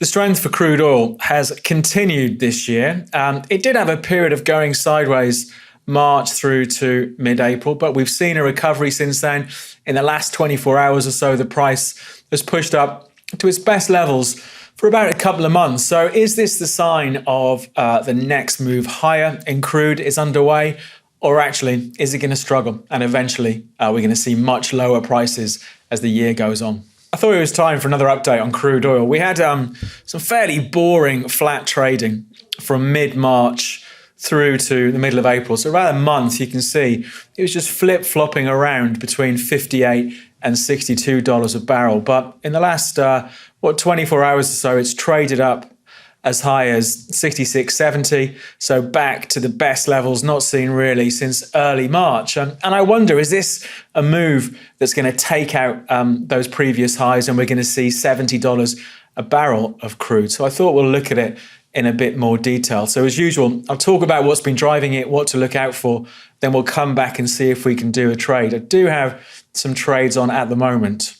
The strength for crude oil has continued this year. It did have a period of going sideways March through to mid-April, but we've seen a recovery since then. In the last 24 hours or so, the price has pushed up to its best levels for about a couple of months. So is this the sign of the next move higher in crude is underway? Or actually, is it going to struggle? And eventually, we're going to see much lower prices as the year goes on. I thought it was time for another update on crude oil. We had some fairly boring flat trading from mid-March through to the middle of April. So about a month, you can see it was just flip-flopping around between $58 and $62 a barrel. But in the last, 24 hours or so, it's traded up as high as 66.70, so back to the best levels not seen really since early March. And I wonder, is this a move that's going to take out those previous highs and we're going to see $70 a barrel of crude? So I thought we'll look at it in a bit more detail. So as usual, I'll talk about what's been driving it, what to look out for, then we'll come back and see if we can do a trade. I do have some trades on at the moment.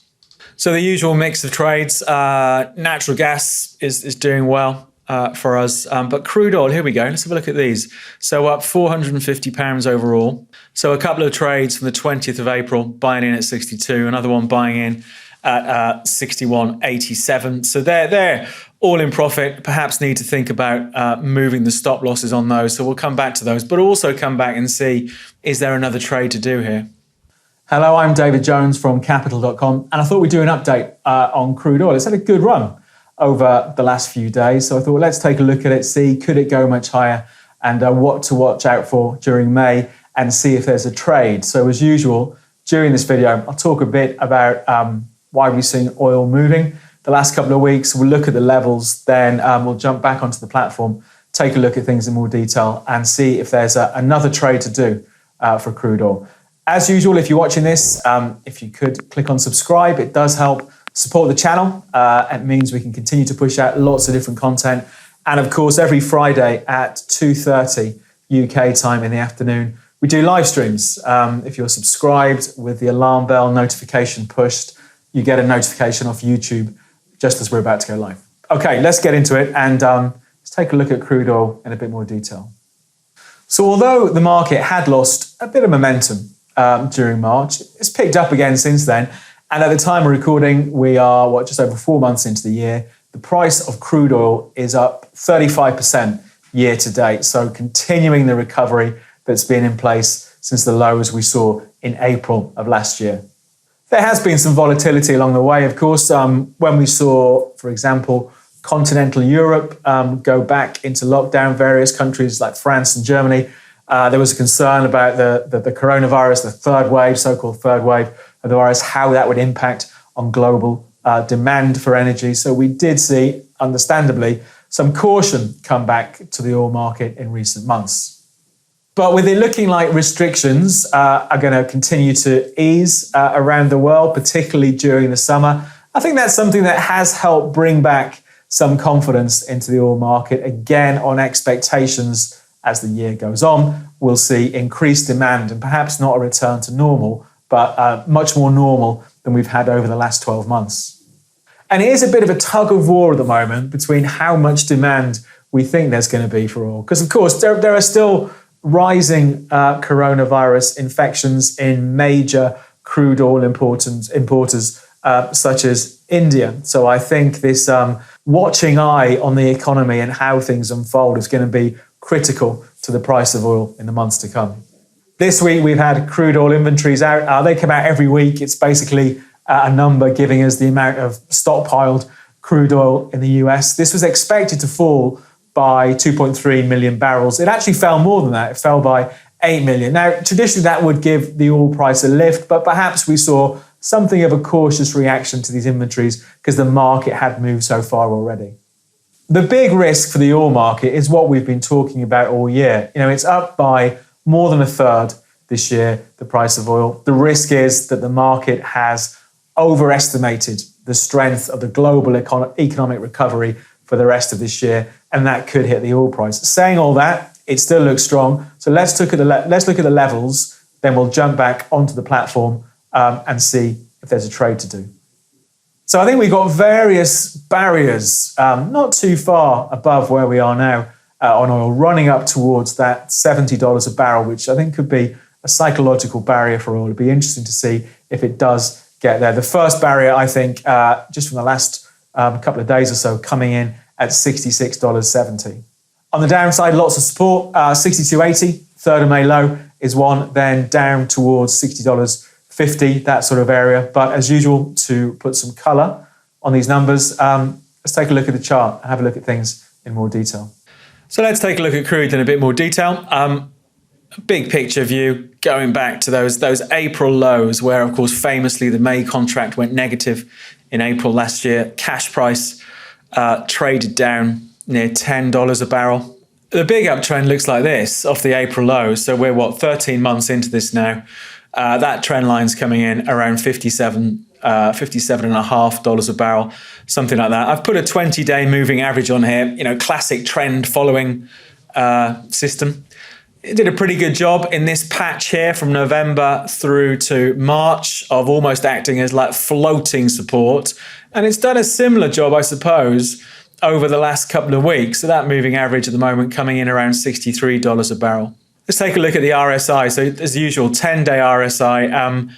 So the usual mix of trades, natural gas is doing well for us. But crude oil, here we go. Let's have a look at these. So up £450 overall. So a couple of trades from the 20th of April, buying in at 62, another one buying in at 61.87. So they're all in profit. Perhaps need to think about moving the stop losses on those. So we'll come back to those, but also come back and see, is there another trade to do here? Hello, I'm David Jones from Capital.com, and I thought we'd do an update on crude oil. It's had a good run over the last few days. So I thought, let's take a look at it, see could it go much higher and what to watch out for during May and see if there's a trade. So as usual, during this video, I'll talk a bit about why we've seen oil moving the last couple of weeks. We'll look at the levels, then we'll jump back onto the platform, take a look at things in more detail and see if there's another trade to do for crude oil. As usual, if you're watching this, if you could click on subscribe, it does help support the channel. It means we can continue to push out lots of different content. And of course, every Friday at 2:30 UK time in the afternoon, we do live streams. If you're subscribed with the alarm bell notification pushed, you get a notification off YouTube just as we're about to go live. Okay, let's get into it and let's take a look at crude oil in a bit more detail. So although the market had lost a bit of momentum during March, it's picked up again since then. And at the time of recording, we are, just over 4 months into the year. The price of crude oil is up 35% year to date. So continuing the recovery that's been in place since the lows we saw in April of last year. There has been some volatility along the way, of course. When we saw, for example, continental Europe go back into lockdown, various countries like France and Germany, there was a concern about the coronavirus, the third wave, so-called third wave of the virus, how that would impact on global demand for energy. So we did see, understandably, some caution come back to the oil market in recent months. But with it looking like restrictions are going to continue to ease around the world, particularly during the summer, I think that's something that has helped bring back some confidence into the oil market. Again, on expectations as the year goes on, we'll see increased demand and perhaps not a return to normal, but much more normal than we've had over the last 12 months. And it is a bit of a tug of war at the moment between how much demand we think there's going to be for oil. Because of course, there are still rising coronavirus infections in major crude oil importers such as India. So I think this watching eye on the economy and how things unfold is going to be critical to the price of oil in the months to come. This week, we've had crude oil inventories out. They come out every week. It's basically a number giving us the amount of stockpiled crude oil in the US. This was expected to fall by 2.3 million barrels. It actually fell more than that. It fell by 8 million. Now, traditionally, that would give the oil price a lift, but perhaps we saw something of a cautious reaction to these inventories because the market had moved so far already. The big risk for the oil market is what we've been talking about all year. It's up by more than a third this year, the price of oil. The risk is that the market has overestimated the strength of the global economic recovery for the rest of this year, and that could hit the oil price. Saying all that, it still looks strong. So let's look at the levels, then we'll jump back onto the platform and see if there's a trade to do. So I think we've got various barriers, not too far above where we are now on oil, running up towards that $70 a barrel, which I think could be a psychological barrier for oil. It'd be interesting to see if it does get there. The first barrier, I think, just from the last couple of days or so, coming in at $66.70. On the downside, lots of support. 62.80, 3rd of May low is one, then down towards $60.50, that sort of area. But as usual, to put some color on these numbers, let's take a look at the chart and have a look at things in more detail. So let's take a look at crude in a bit more detail. Big picture view, going back to those April lows, where of course famously the May contract went negative in April last year. Cash price traded down near $10 a barrel. The big uptrend looks like this off the April lows. So we're 13 months into this now. That trend line's coming in around $57.5 a barrel, something like that. I've put a 20-day moving average on here, classic trend following system. It did a pretty good job in this patch here from November through to March of almost acting as like floating support. And it's done a similar job, I suppose, over the last couple of weeks. So that moving average at the moment coming in around $63 a barrel. Let's take a look at the RSI. So as usual, 10-day RSI,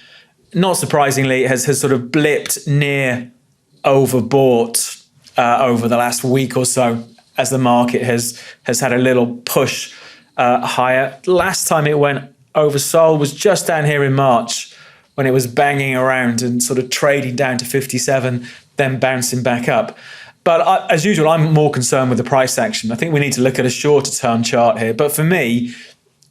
not surprisingly, has sort of blipped near overbought over the last week or so as the market has had a little push higher. Last time it went oversold was just down here in March when it was banging around and sort of trading down to 57, then bouncing back up. But as usual, I'm more concerned with the price action. I think we need to look at a shorter term chart here. But for me,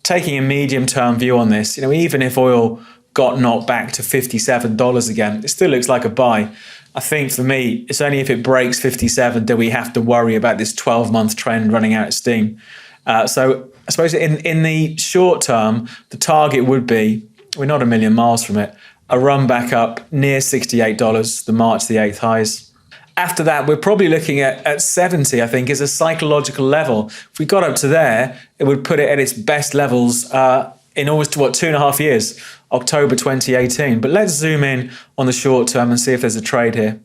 taking a medium term view on this, even if oil got knocked back to $57 again, it still looks like a buy. I think for me, it's only if it breaks 57 that we have to worry about this 12-month trend running out of steam. So I suppose in the short term, the target would be, we're not a million miles from it, a run back up near $68, the March the 8th highs. After that, we're probably looking at 70, I think, is a psychological level. If we got up to there, it would put it at its best levels in almost, 2.5 years, October 2018. But let's zoom in on the short term and see if there's a trade here.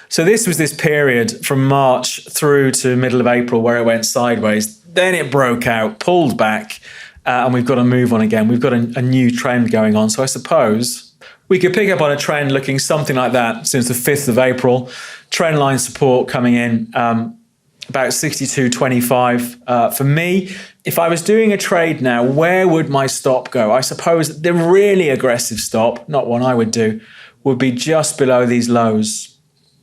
So this was this period from March through to middle of April where it went sideways. Then it broke out, pulled back, and we've got to move on again. We've got a new trend going on. So I suppose we could pick up on a trend looking something like that since the 5th of April. Trend line support coming in about 62.25. For me, if I was doing a trade now, where would my stop go? I suppose the really aggressive stop, not one I would do, would be just below these lows.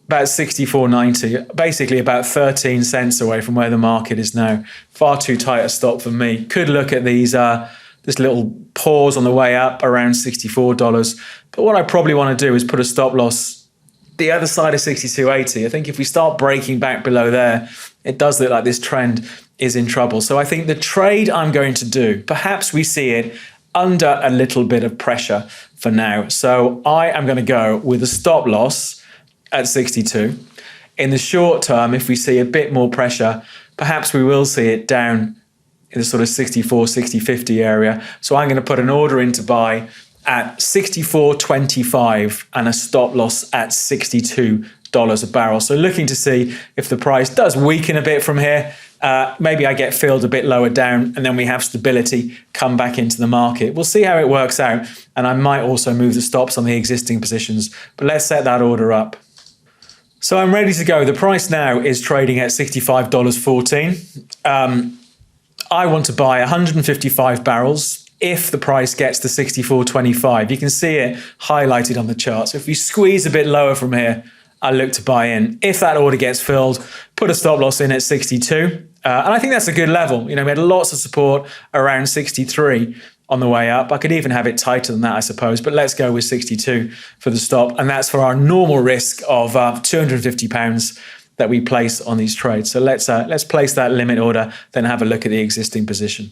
About 64.90, basically about 13 cents away from where the market is now. Far too tight a stop for me. Could look at these this little pause on the way up around $64. But what I probably want to do is put a stop loss the other side of 62.80. I think if we start breaking back below there, it does look like this trend is in trouble. So I think the trade I'm going to do, perhaps we see it under a little bit of pressure for now. So I am going to go with a stop loss at 62. In the short term, if we see a bit more pressure, perhaps we will see it down in the sort of 64, 60.50 area. So I'm going to put an order in to buy at 64.25 and a stop loss at $62 a barrel. So looking to see if the price does weaken a bit from here. Maybe I get filled a bit lower down and then we have stability come back into the market. We'll see how it works out. And I might also move the stops on the existing positions. But let's set that order up. So I'm ready to go. The price now is trading at $65.14. I want to buy 155 barrels if the price gets to 64.25. You can see it highlighted on the chart. So if we squeeze a bit lower from here, I look to buy in. If that order gets filled, put a stop loss in at 62. And I think that's a good level. We had lots of support around 63 on the way up. I could even have it tighter than that, I suppose, but let's go with 62 for the stop. And that's for our normal risk of £250 that we place on these trades. So let's place that limit order, then have a look at the existing position.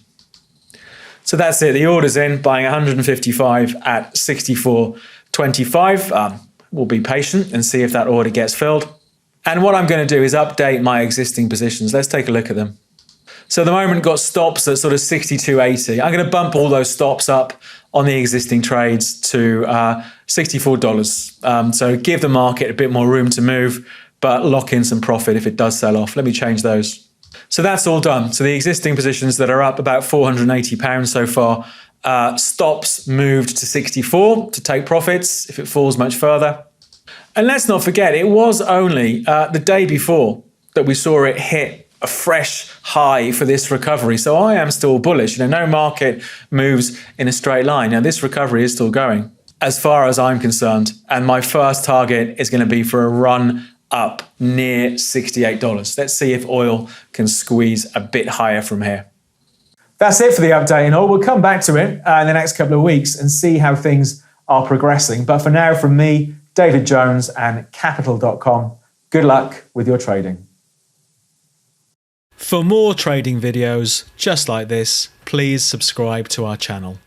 So that's it. The order's in, buying 155 at 64.25. We'll be patient and see if that order gets filled. And what I'm going to do is update my existing positions. Let's take a look at them. So at the moment, got stops at sort of 62.80. I'm going to bump all those stops up on the existing trades to $64. So give the market a bit more room to move, but lock in some profit if it does sell off. Let me change those. So that's all done. So the existing positions that are up about £480 so far, stops moved to 64 to take profits if it falls much further. And let's not forget, it was only the day before that we saw it hit a fresh high for this recovery. So I am still bullish. No market moves in a straight line. Now, this recovery is still going as far as I'm concerned. And my first target is going to be for a run up near $68. Let's see if oil can squeeze a bit higher from here. That's it for the update in oil. We'll come back to it in the next couple of weeks and see how things are progressing. But for now, from me, David Jones and Capital.com, good luck with your trading. For more trading videos just like this, please subscribe to our channel.